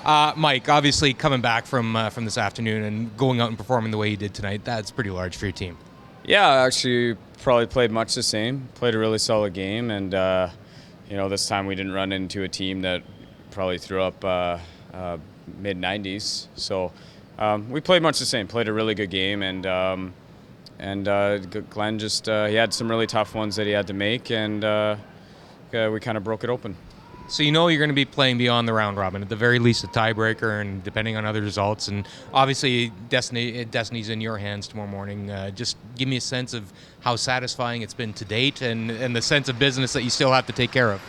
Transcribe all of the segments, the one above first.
Mike, obviously coming back from this afternoon and going out and performing the way you did tonight, that's pretty large for your team. Yeah, actually probably played much the same. Played a really solid game, and this time we didn't run into a team that probably threw up mid-90s. So we played much the same. Played a really good game, and Glenn just he had some really tough ones that he had to make, and we kind of broke it open. So you're going to be playing beyond the round robin, at the very least a tiebreaker, and depending on other results. And obviously, Destiny's in your hands tomorrow morning. Just give me a sense of how satisfying it's been to date, and the sense of business that you still have to take care of.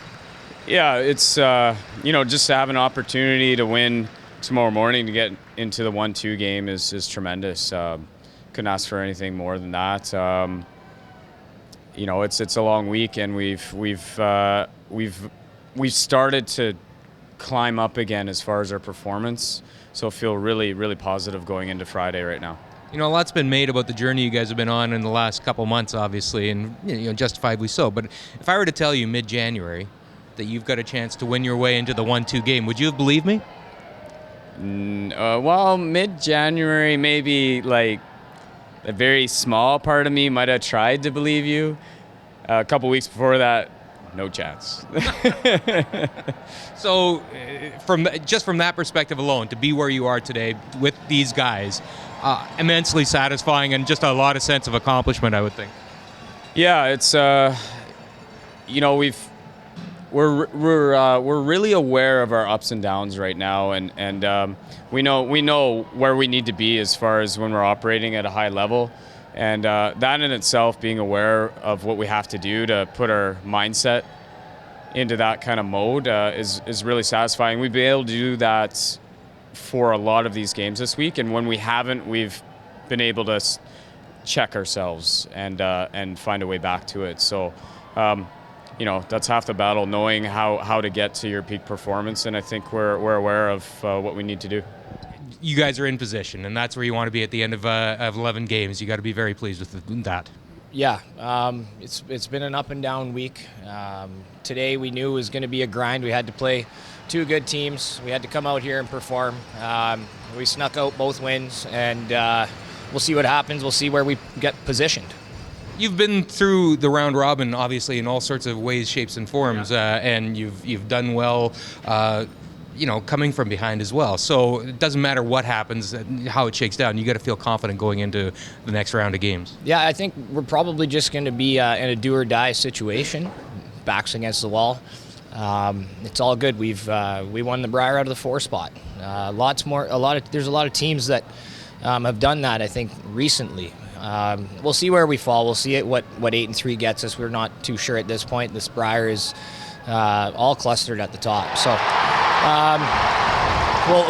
Yeah, it's just to have an opportunity to win tomorrow morning to get into the 1-2 game is tremendous. Couldn't ask for anything more than that. It's a long week, and we've started to climb up again as far as our performance, so I feel really, really positive going into Friday right now. A lot's been made about the journey you guys have been on in the last couple months, obviously, and justifiably so. But if I were to tell you mid-January that you've got a chance to win your way into the 1-2 game, would you have believed me? Well, mid-January, maybe like a very small part of me might have tried to believe you. A couple weeks before that, no chance. So from that perspective alone, to be where you are today with these guys, immensely satisfying and just a lot of sense of accomplishment, I would think. Yeah, it's we're really aware of our ups and downs right now, and we know where we need to be as far as when we're operating at a high level. And that in itself, being aware of what we have to do to put our mindset into that kind of mode is really satisfying. We've been able to do that for a lot of these games this week, and when we haven't, we've been able to check ourselves and find a way back to it. So, that's half the battle, knowing how to get to your peak performance, and I think we're aware of what we need to do. You guys are in position, and that's where you want to be at the end of 11 games. You got to be very pleased with that. Yeah, it's been an up and down week. Today we knew it was going to be a grind. We had to play two good teams. We had to come out here and perform. We snuck out both wins, and we'll see what happens. We'll see where we get positioned. You've been through the round robin, obviously, in all sorts of ways, shapes, and forms, and you've done well. Coming from behind as well. So it doesn't matter what happens, how it shakes down. You got to feel confident going into the next round of games. Yeah, I think we're probably just going to be in a do or die situation, backs against the wall. It's all good. We won the Brier out of the 4 spot. There's a lot of teams that have done that, I think, recently. We'll see where we fall. We'll see what 8-3 gets us. We're not too sure at this point. This Brier is all clustered at the top. So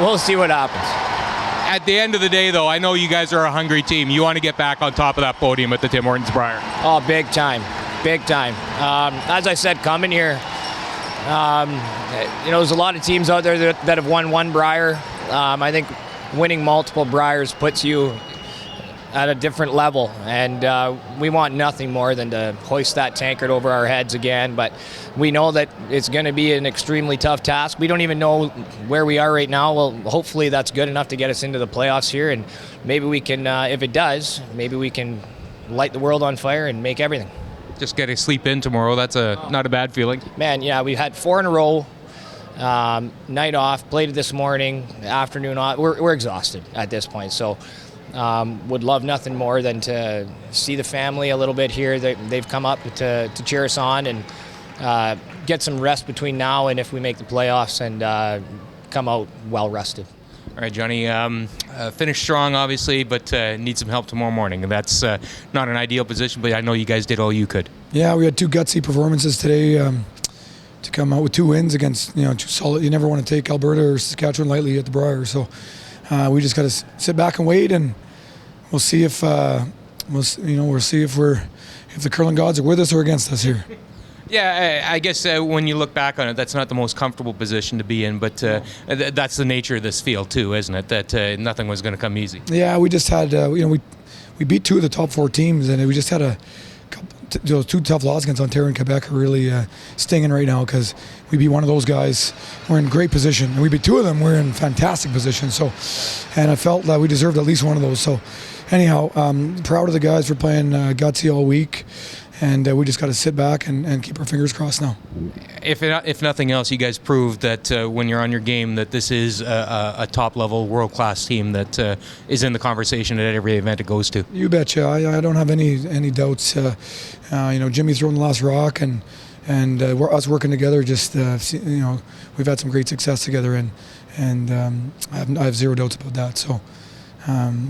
we'll see what happens. At the end of the day, though, I know you guys are a hungry team. You want to get back on top of that podium at the Tim Hortons Brier. Oh, big time. Big time. As I said, coming here, there's a lot of teams out there that have won one Brier. I think winning multiple Briers puts you at a different level, and we want nothing more than to hoist that tankard over our heads again. But we know that it's going to be an extremely tough task. We don't even know where we are right now. Well, hopefully that's good enough to get us into the playoffs here, and maybe we can, if it does, maybe we can light the world on fire and make everything. Just get to sleep in tomorrow. That's not a bad feeling. Man, yeah, we had 4 in a row. Night off, played it this morning, afternoon off. We're exhausted at this point, so would love nothing more than to see the family a little bit here. They've come up to cheer us on, and get some rest between now and if we make the playoffs, and come out well rested. All right, Johnny, finish strong, obviously, but need some help tomorrow morning. And that's not an ideal position, but I know you guys did all you could. Yeah, we had 2 gutsy performances today. To come out with 2 wins against, 2 solid. You never want to take Alberta or Saskatchewan lightly at the Brier. So we just got to sit back and wait, and we'll see if if the curling gods are with us or against us here. Yeah, I guess when you look back on it, that's not the most comfortable position to be in, but that's the nature of this field too, isn't it? That nothing was going to come easy. Yeah, we just had we beat 2 of the top 4 teams, and we just had those two tough losses against Ontario and Quebec are really stinging right now because we beat one of those guys. We're in great position, and we beat two of them. We're in fantastic position. So, and I felt that we deserved at least one of those. So, anyhow, proud of the guys for playing gutsy all week. And we just got to sit back and keep our fingers crossed now. If nothing else, you guys proved that when you're on your game, that this is a top-level, world-class team that is in the conversation at every event it goes to. You betcha. I don't have any doubts. Jimmy throwing the last rock and we're us working together. Just we've had some great success together, and I have zero doubts about that. So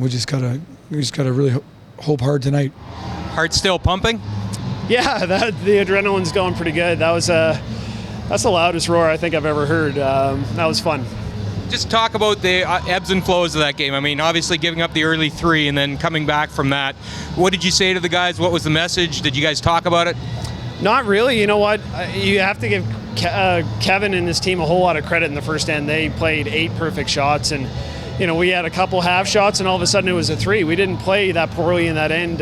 we just gotta really hope hard tonight. Heart still pumping? Yeah, the adrenaline's going pretty good. That's the loudest roar I think I've ever heard. That was fun. Just talk about the ebbs and flows of that game. I mean, obviously giving up the early 3 and then coming back from that. What did you say to the guys? What was the message? Did you guys talk about it? Not really. You know what? You have to give Kevin and his team a whole lot of credit in the first end. They played 8 perfect shots, and we had a couple half shots, and all of a sudden it was a 3. We didn't play that poorly in that end.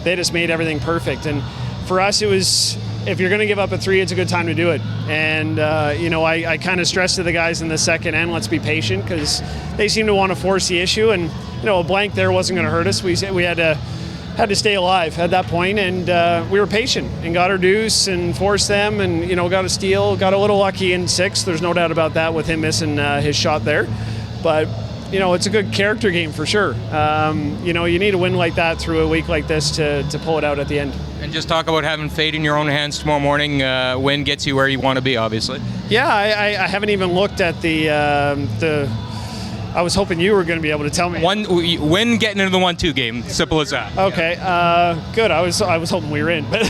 They just made everything perfect. And for us, it was, if you're going to give up a 3, it's a good time to do it. And, I kind of stressed to the guys in the second end, let's be patient, because they seem to want to force the issue. And, a blank there wasn't going to hurt us. We had to stay alive at that point, and we were patient and got our deuce and forced them and, got a steal, got a little lucky in 6. There's no doubt about that with him missing his shot there. But it's a good character game for sure. You need a win like that through a week like this to pull it out at the end. And just talk about having fate in your own hands tomorrow morning. Win gets you where you want to be, obviously. Yeah, I haven't even looked at the. I was hoping you were going to be able to tell me. Win getting into the 1-2 game. Simple as that. Okay, good. I was hoping we were in, but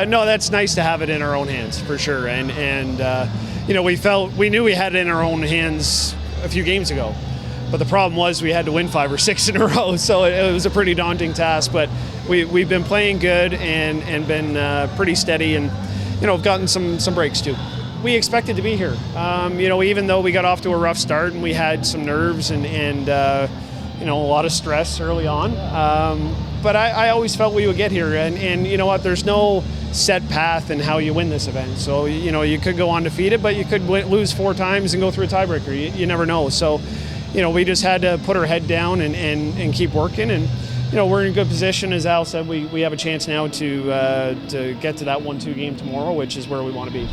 no, that's nice to have it in our own hands for sure. And we knew we had it in our own hands a few games ago. But the problem was we had to win 5 or 6 in a row, so it was a pretty daunting task. But we've been playing good and been pretty steady, and have gotten some breaks too. We expected to be here. Even though we got off to a rough start and we had some nerves and a lot of stress early on. But I always felt we would get here, and you know what? There's no set path in how you win this event. So you could go undefeated, but you could lose 4 times and go through a tiebreaker. You never know. So. We just had to put our head down and keep working. And, we're in a good position. As Al said, we have a chance now to get to that 1-2 game tomorrow, which is where we want to be.